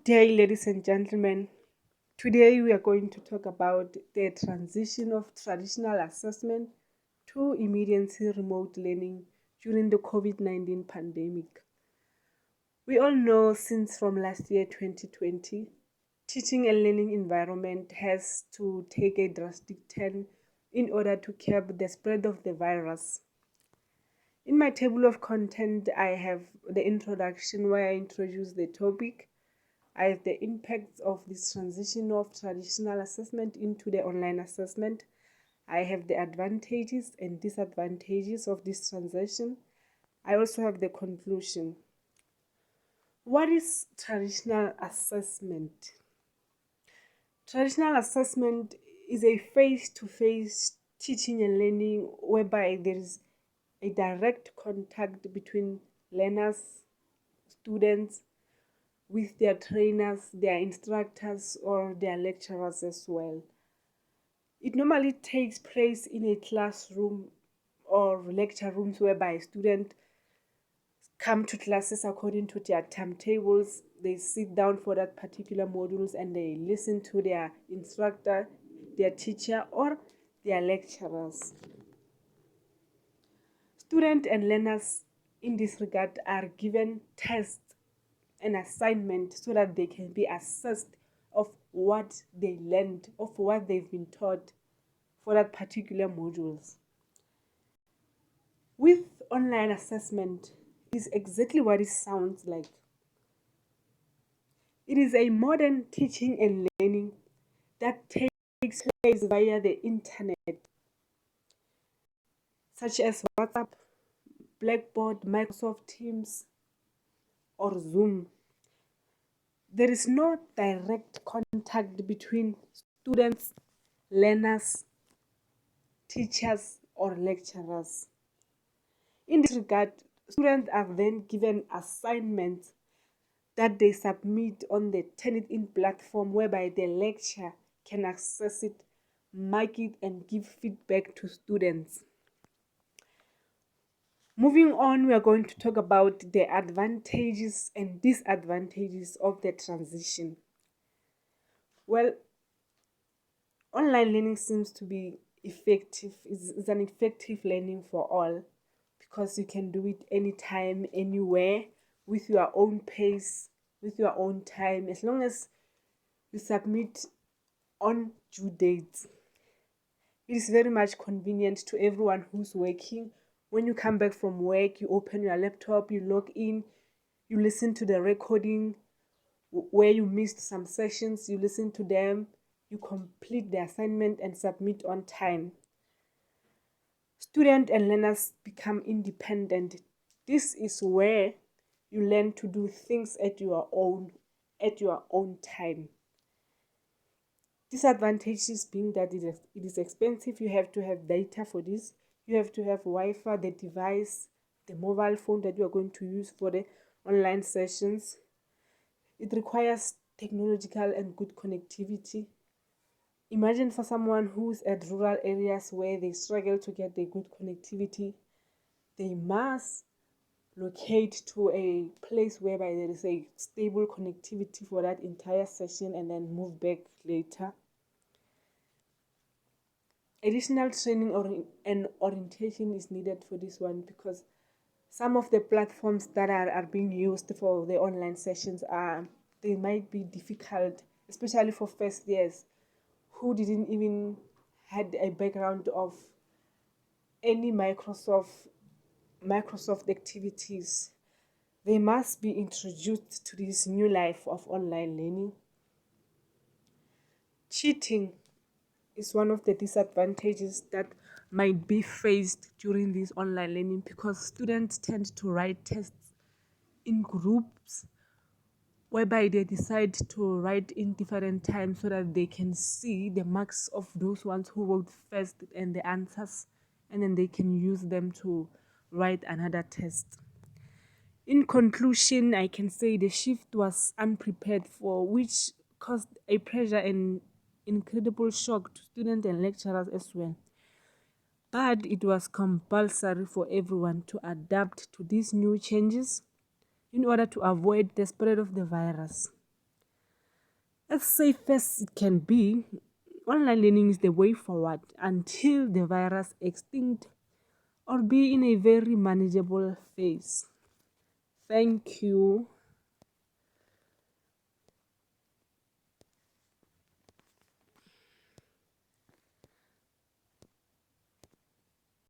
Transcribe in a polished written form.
Good day, ladies and gentlemen. Today we are going to talk about the transition of traditional assessment to emergency remote learning during the COVID-19 pandemic. We all know since from last year 2020, teaching and learning environment has to take a drastic turn in order to curb the spread of the virus. In my table of content, I have the introduction where I introduce the topic. I have the impacts of this transition of traditional assessment into the online assessment. I have the advantages and disadvantages of this transition. I also have the conclusion. What is traditional assessment? Traditional assessment is a face-to-face teaching and learning whereby there is a direct contact between learners, students, with their trainers, their instructors, or their lecturers as well. It normally takes place in a classroom or lecture rooms whereby students come to classes according to their timetables. They sit down for that particular modules and they listen to their instructor, their teacher, or their lecturers. Students and learners in this regard are given tests and assignment so that they can be assessed of what they learned, of what they've been taught for that particular modules. With online assessment is exactly what it sounds like. It is a modern teaching and learning that takes place via the internet, such as WhatsApp, Blackboard, Microsoft Teams, or Zoom. There is no direct contact between students, learners, teachers, or lecturers. In this regard, students are then given assignments that they submit on the Turnitin platform whereby the lecturer can access it, mark it, and give feedback to students. Moving on, we are going to talk about the advantages and disadvantages of the transition. Well, online learning seems to be effective, is an effective learning for all because you can do it anytime, anywhere, with your own pace, with your own time, as long as you submit on due dates. It is very much convenient to everyone who's working. When you come back from work, you open your laptop, you log in, you listen to the recording where you missed some sessions, you listen to them, you complete the assignment and submit on time. Students and learners become independent. This is where you learn to do things at your own time. Disadvantages being that it is expensive. You have to have data for this. You have to have Wi-Fi, the device, the mobile phone that you are going to use for the online sessions. It requires technological and good connectivity. Imagine for someone who's at rural areas where they struggle to get the good connectivity, they must locate to a place whereby there is a stable connectivity for that entire session and then move back later. Additional training and orientation is needed for this one because some of the platforms that are being used for the online sessions they might be difficult, especially for first years who didn't even had a background of any Microsoft activities. They must be introduced to this new life of online learning. Cheating is one of the disadvantages that might be faced during this online learning because students tend to write tests in groups whereby they decide to write in different times so that they can see the marks of those ones who wrote first and the answers, and then they can use them to write another test. In conclusion, I can say the shift was unprepared for, which caused a pressure and incredible shock to students and lecturers as well. But it was compulsory for everyone to adapt to these new changes in order to avoid the spread of the virus. As safe as it can be, online learning is the way forward until the virus extinct or be in a very manageable phase. Thank you.